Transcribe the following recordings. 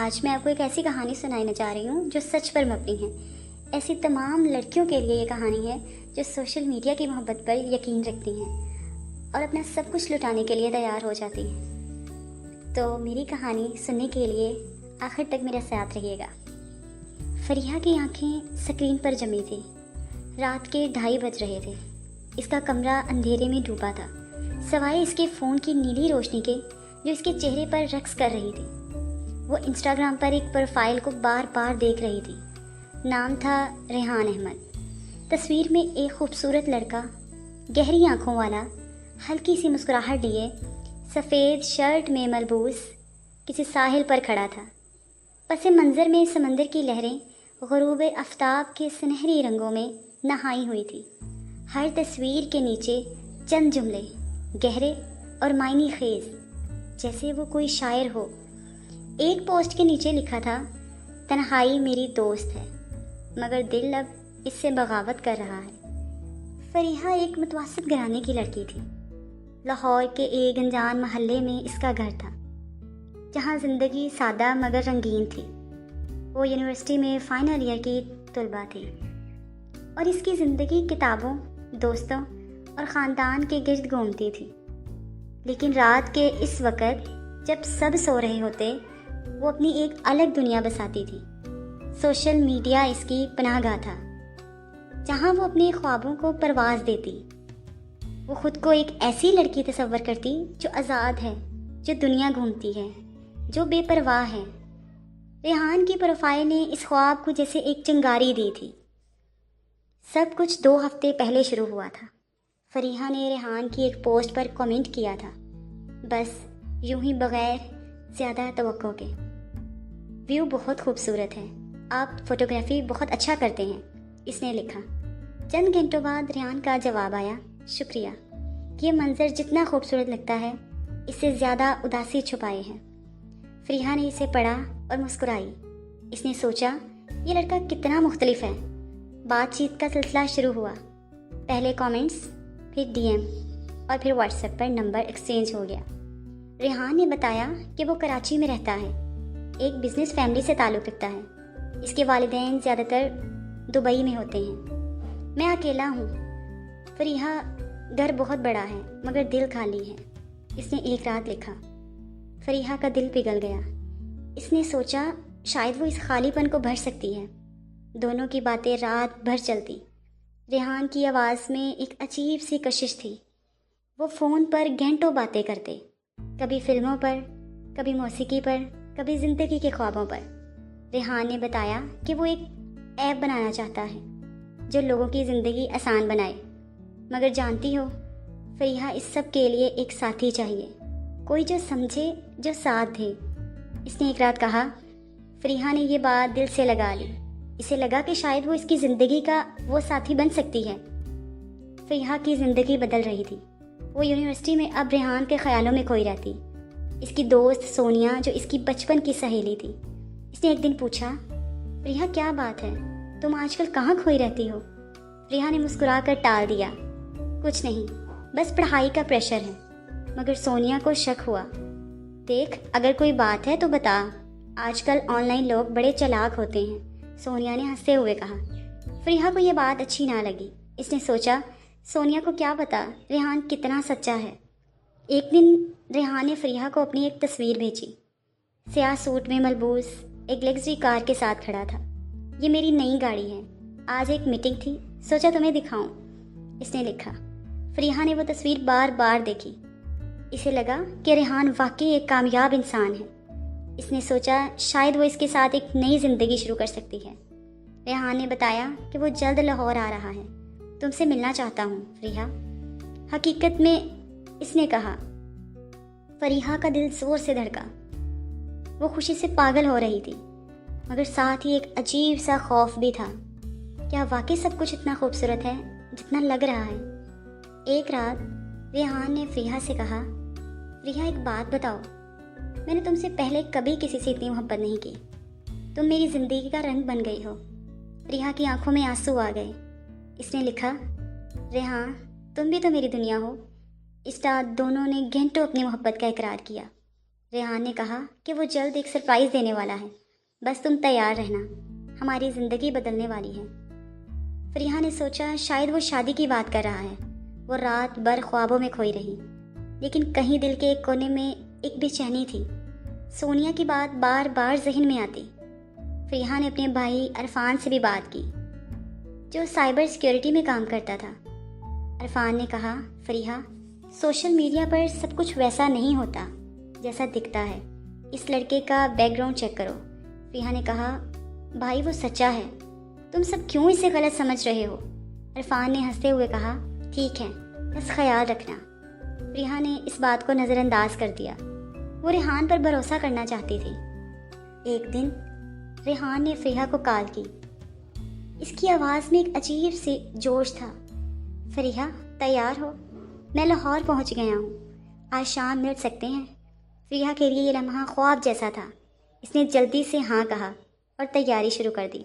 آج میں آپ کو ایک ایسی کہانی سنانے جا رہی ہوں جو سچ پر مبنی ہے۔ ایسی تمام لڑکیوں کے لیے یہ کہانی ہے جو سوشل میڈیا کی محبت پر یقین رکھتی ہیں اور اپنا سب کچھ لٹانے کے لیے تیار ہو جاتی ہیں۔ تو میری کہانی سننے کے لیے آخر تک میرے ساتھ رہیے گا۔ فریحہ کی آنکھیں سکرین پر جمی تھی۔ رات کے 2:30 بج رہے تھے۔ اس کا کمرہ اندھیرے میں ڈوبا تھا، سوائے اس کے فون کی نیلی روشنی کے جو اس کے چہرے پر رقص کر رہی تھی۔ وہ انسٹاگرام پر ایک پروفائل کو بار بار دیکھ رہی تھی۔ نام تھا ریحان احمد۔ تصویر میں ایک خوبصورت لڑکا، گہری آنکھوں والا، ہلکی سی مسکراہٹ لیے، سفید شرٹ میں ملبوس کسی ساحل پر کھڑا تھا۔ پس منظر میں سمندر کی لہریں غروب آفتاب کے سنہری رنگوں میں نہائی ہوئی تھی۔ ہر تصویر کے نیچے چند جملے گہرے اور معنی خیز، جیسے وہ کوئی شاعر ہو۔ ایک پوسٹ کے نیچے لکھا تھا، تنہائی میری دوست ہے مگر دل اب اس سے بغاوت کر رہا ہے۔ فریحہ ایک متوسط گھرانے کی لڑکی تھی۔ لاہور کے ایک انجان محلے میں اس کا گھر تھا، جہاں زندگی سادہ مگر رنگین تھی۔ وہ یونیورسٹی میں فائنل ایئر کی طلبہ تھی اور اس کی زندگی کتابوں، دوستوں اور خاندان کے گرد گھومتی تھی۔ لیکن رات کے اس وقت جب سب سو رہے ہوتے، وہ اپنی ایک الگ دنیا بساتی تھی۔ سوشل میڈیا اس کی پناہ گاہ تھا، جہاں وہ اپنے خوابوں کو پرواز دیتی۔ وہ خود کو ایک ایسی لڑکی تصور کرتی جو آزاد ہے، جو دنیا گھومتی ہے، جو بے پرواہ ہے۔ ریحان کی پروفائل نے اس خواب کو جیسے ایک چنگاری دی تھی۔ سب کچھ 2 ہفتے پہلے شروع ہوا تھا۔ فریحہ نے ریحان کی ایک پوسٹ پر کمنٹ کیا تھا، بس یوں ہی بغیر زیادہ توقع کے، ویو بہت خوبصورت ہے، آپ فوٹوگرافی بہت اچھا کرتے ہیں، اس نے لکھا۔ چند گھنٹوں بعد ریحان کا جواب آیا، شکریہ، یہ منظر جتنا خوبصورت لگتا ہے اس سے زیادہ اداسی چھپائے ہیں۔ فریحہ نے اسے پڑھا اور مسکرائی۔ اس نے سوچا، یہ لڑکا کتنا مختلف ہے۔ بات چیت کا سلسلہ شروع ہوا۔ پہلے کامنٹس، پھر ڈی ایم اور پھر واٹس ایپ پر نمبر ایکسچینج ہو گیا۔ ریحان نے بتایا کہ وہ کراچی میں رہتا ہے، ایک بزنس فیملی سے تعلق رکھتا ہے۔ اس کے والدین زیادہ تر دبئی میں ہوتے ہیں۔ میں اکیلا ہوں۔ فریحہ، گھر بہت بڑا ہے مگر دل خالی ہے، اس نے ایک رات لکھا۔ فریحہ کا دل پگھل گیا۔ اس نے سوچا، شاید وہ اس خالی پن کو بھر سکتی ہے۔ دونوں کی باتیں رات بھر چلتی۔ ریحان کی آواز میں ایک عجیب سی کشش تھی۔ وہ فون پر گھنٹوں باتیں کرتے، کبھی فلموں پر، کبھی موسیقی پر، کبھی زندگی کے خوابوں پر۔ ریحان نے بتایا کہ وہ ایک ایپ بنانا چاہتا ہے جو لوگوں کی زندگی آسان بنائے، مگر جانتی ہو، فریحہ اس سب کے لیے ایک ساتھی چاہیے، کوئی جو سمجھے، جو ساتھ دے۔ اس نے ایک رات کہا۔ فریحہ نے یہ بات دل سے لگا لی۔ اسے لگا کہ شاید وہ اس کی زندگی کا وہ ساتھی بن سکتی ہے۔ فریحہ کی زندگی بدل رہی تھی۔ وہ یونیورسٹی میں اب ریحان کے خیالوں میں کھوئی رہتی۔ اس کی دوست سونیا، جو اس کی بچپن کی سہیلی تھی، اس نے ایک دن پوچھا، فریحہ کیا بات ہے، تم آج کل کہاں کھوئی رہتی ہو؟ فریحہ نے مسکرا کر ٹال دیا، کچھ نہیں، بس پڑھائی کا پریشر ہے۔ مگر سونیا کو شک ہوا۔ دیکھ، اگر کوئی بات ہے تو بتا، آج کل آن لائن لوگ بڑے چالاک ہوتے ہیں، سونیا نے ہنستے ہوئے کہا۔ فریحہ کو یہ بات اچھی نہ لگی۔ اس نے سوچا، سونیا کو کیا پتا ریحان کتنا سچا ہے۔ ایک دن ریحان نے فریحہ کو اپنی ایک تصویر بھیجی۔ سیاہ سوٹ میں ملبوس ایک لگژری کار کے ساتھ کھڑا تھا۔ یہ میری نئی گاڑی ہے، آج ایک میٹنگ تھی، سوچا تمہیں دکھاؤں، اس نے لکھا۔ فریحہ نے وہ تصویر بار بار دیکھی۔ اسے لگا کہ ریحان واقعی ایک کامیاب انسان ہے۔ اس نے سوچا، شاید وہ اس کے ساتھ ایک نئی زندگی شروع کر سکتی ہے۔ ریحان نے بتایا کہ وہ جلد لاہور آ رہا ہے، تم سے ملنا چاہتا ہوں فریحہ۔ حقیقت میں، اس نے کہا۔ فریحہ کا دل زور سے دھڑکا۔ وہ خوشی سے پاگل ہو رہی تھی، مگر ساتھ ہی ایک عجیب سا خوف بھی تھا۔ کیا واقعی سب کچھ اتنا خوبصورت ہے جتنا لگ رہا ہے؟ ایک رات ریحان نے فریحہ سے کہا، فریحہ ایک بات بتاؤ، میں نے تم سے پہلے کبھی کسی سے اتنی محبت نہیں کی، تم میری زندگی کا رنگ بن گئی ہو۔ فریحہ کی آنکھوں میں آنسو آ گئے۔ اس نے لکھا، ریحان تم بھی تو میری دنیا ہو۔ اس رات دونوں نے گھنٹوں اپنی محبت کا اقرار کیا۔ ریحان نے کہا کہ وہ جلد ایک سرپرائز دینے والا ہے، بس تم تیار رہنا، ہماری زندگی بدلنے والی ہے۔ فریحہ نے سوچا شاید وہ شادی کی بات کر رہا ہے۔ وہ رات بھر خوابوں میں کھوئی رہی، لیکن کہیں دل کے ایک کونے میں ایک بے چینی تھی۔ سونیا کی بات بار بار ذہن میں آتی۔ فریحہ نے اپنے بھائی عرفان سے بھی بات کی، جو سائبر سیکیورٹی میں کام کرتا تھا۔ عرفان نے کہا، فریحہ، سوشل میڈیا پر سب کچھ ویسا نہیں ہوتا جیسا دکھتا ہے، اس لڑکے کا بیک گراؤنڈ چیک کرو۔ فریحہ نے کہا، بھائی وہ سچا ہے، تم سب کیوں اسے غلط سمجھ رہے ہو؟ عرفان نے ہنستے ہوئے کہا، ٹھیک ہے، بس خیال رکھنا۔ فریحہ نے اس بات کو نظر انداز کر دیا۔ وہ ریحان پر بھروسہ کرنا چاہتی تھی۔ ایک دن ریحان نے فریحہ کو کال کی۔ اس کی آواز میں ایک عجیب سی جوش تھا۔ فریحہ، تیار ہو؟ میں لاہور پہنچ گیا ہوں، آج شام مل سکتے ہیں؟ فریحہ کے لیے یہ لمحہ خواب جیسا تھا۔ اس نے جلدی سے ہاں کہا اور تیاری شروع کر دی۔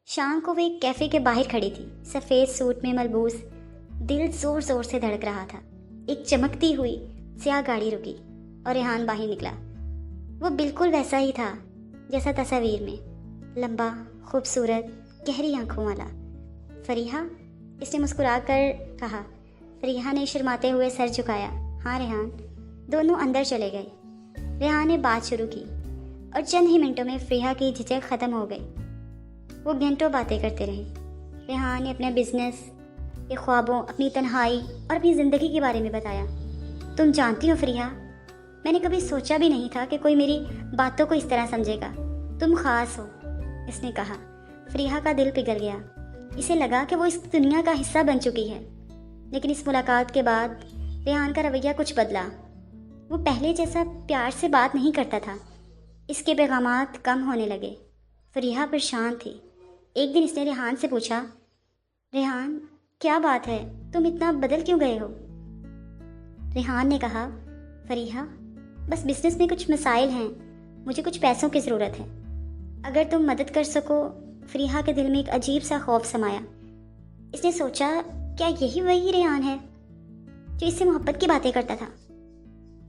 شام کو وہ ایک کیفے کے باہر کھڑی تھی، سفید سوٹ میں ملبوس، دل زور زور سے دھڑک رہا تھا۔ ایک چمکتی ہوئی سیاہ گاڑی رکی اور ریحان باہر نکلا۔ وہ بالکل ویسا ہی تھا جیسا تصویر میں، لمبا، خوبصورت، گہری آنکھوں والا۔ فریحہ، اس نے مسکرا کر کہا۔ فریحہ نے شرماتے ہوئے سر جھکایا۔ ہاں ریحان۔ دونوں اندر چلے گئے۔ ریحان نے بات شروع کی اور چند ہی منٹوں میں فریحہ کی جھجک ختم ہو گئی۔ وہ گھنٹوں باتیں کرتے رہے۔ ریحان نے اپنے بزنس کے خوابوں، اپنی تنہائی اور اپنی زندگی کے بارے میں بتایا۔ تم جانتی ہو فریحہ، میں نے کبھی سوچا بھی نہیں تھا کہ کوئی میری باتوں کو اس طرح سمجھے گا۔ تم خاص ہو، اس نے کہا۔ فریحہ کا دل پگھل گیا۔ اسے لگا کہ وہ اس دنیا کا حصہ بن چکی ہے۔ لیکن اس ملاقات کے بعد ریحان کا رویہ کچھ بدلا۔ وہ پہلے جیسا پیار سے بات نہیں کرتا تھا۔ اس کے پیغامات کم ہونے لگے۔ فریحہ پریشان تھی۔ ایک دن اس نے ریحان سے پوچھا، ریحان، کیا بات ہے؟ تم اتنا بدل کیوں گئے ہو؟ ریحان نے کہا، فریحہ، بس بزنس میں کچھ مسائل ہیں، مجھے کچھ پیسوں کی ضرورت ہے، اگر تم مدد کر سکو۔ فریحہ کے دل میں ایک عجیب سا خوف سمایا۔ اس نے سوچا، کیا یہی وہی ریحان ہے جو اس سے محبت کی باتیں کرتا تھا؟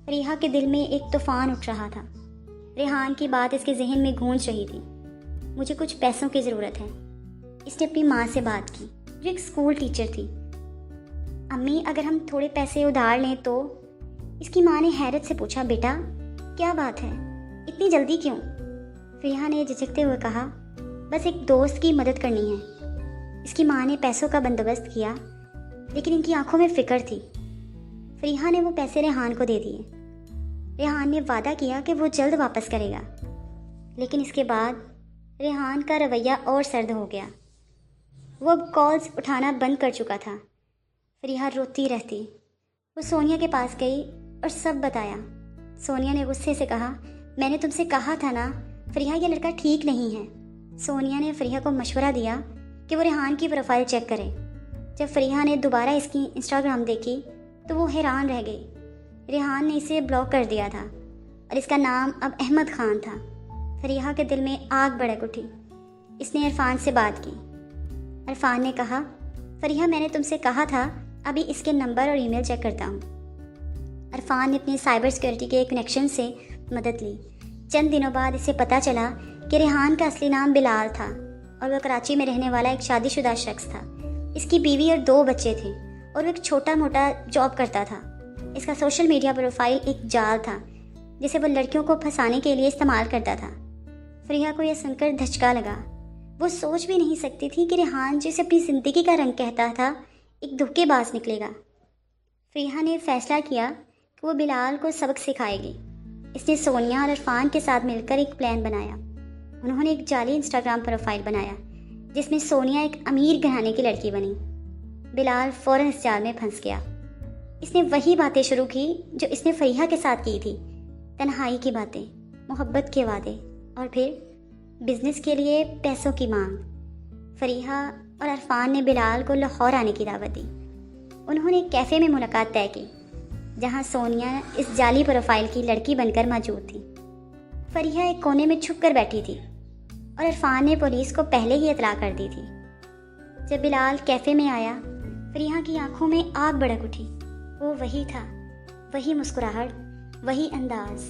فریحہ کے دل میں ایک طوفان اٹھ رہا تھا۔ ریحان کی بات اس کے ذہن میں گونج رہی تھی۔ مجھے کچھ پیسوں کی ضرورت ہے۔ اس نے اپنی ماں سے بات کی، جو ایک اسکول ٹیچر تھی۔ امی، اگر ہم تھوڑے پیسے ادھار لیں تو؟ اس کی ماں نے حیرت سے پوچھا، بیٹا کیا بات ہے، اتنی جلدی کیوں؟ فریحہ نے جھجکتے ہوئے کہا، بس ایک دوست کی مدد کرنی ہے۔ اس کی ماں نے پیسوں کا بندوبست کیا، لیکن ان کی آنکھوں میں فکر تھی۔ فریحہ نے وہ پیسے ریحان کو دے دیے۔ ریحان نے وعدہ کیا کہ وہ جلد واپس کرے گا، لیکن اس کے بعد ریحان کا رویہ اور سرد ہو گیا۔ وہ اب کالز اٹھانا بند کر چکا تھا۔ فریحہ روتی رہتی۔ وہ سونیا کے پاس گئی اور سب بتایا۔ سونیا نے غصے سے کہا، میں نے تم سے کہا تھا نا، فریحہ یہ لڑکا ٹھیک نہیں ہے۔ سونیا نے فریحہ کو مشورہ دیا کہ وہ ریحان کی پروفائل چیک کرے۔ جب فریحہ نے دوبارہ اس کی انسٹاگرام دیکھی تو وہ حیران رہ گئی۔ ریحان نے اسے بلاک کر دیا تھا اور اس کا نام اب احمد خان تھا۔ فریحہ کے دل میں آگ بھڑک اٹھی۔ اس نے عرفان سے بات کی۔ عرفان نے کہا، فریحہ، میں نے تم سے کہا تھا، ابھی اس کے نمبر اور ای میل چیک کرتا ہوں۔ عرفان نے اپنی سائبر سیکیورٹی کے کنیکشن سے مدد لی۔ چند دنوں بعد اسے پتہ چلا کہ ریحان کا اصلی نام بلال تھا اور وہ کراچی میں رہنے والا ایک شادی شدہ شخص تھا۔ اس کی بیوی اور 2 بچے تھے اور وہ ایک چھوٹا موٹا جاب کرتا تھا۔ اس کا سوشل میڈیا پروفائل ایک جال تھا جسے وہ لڑکیوں کو پھنسانے کے لیے استعمال کرتا تھا۔ فریحہ کو یہ سن کر دھچکا لگا۔ وہ سوچ بھی نہیں سکتی تھی کہ ریحان جسے اپنی زندگی کا رنگ کہتا تھا ایک دھوکے باز نکلے گا۔ فریحہ نے فیصلہ کیا کہ وہ بلال کو سبق سکھائے گی۔ اس نے سونیا اور عرفان کے ساتھ مل کر ایک پلان بنایا۔ انہوں نے ایک جعلی انسٹاگرام پروفائل بنایا جس میں سونیا ایک امیر گھرانے کی لڑکی بنی۔ بلال فوراً اس جال میں پھنس گیا۔ اس نے وہی باتیں شروع کی جو اس نے فریحہ کے ساتھ کی تھی، تنہائی کی باتیں، محبت کے وعدے اور پھر بزنس کے لیے پیسوں کی مانگ۔ فریحہ اور عرفان نے بلال کو لاہور آنے کی دعوت دی۔ انہوں نے ایک کیفے میں ملاقات طے کی جہاں سونیا اس جعلی پروفائل کی لڑکی بن کر موجود تھی۔ فریحہ ایک کونے میں چھپ کر بیٹھی تھی اور عرفان نے پولیس کو پہلے ہی اطلاع کر دی تھی۔ جب بلال کیفے میں آیا، فریحہ کی آنکھوں میں آگ بھڑک اٹھی۔ وہ وہی تھا، وہی مسکراہٹ، وہی انداز،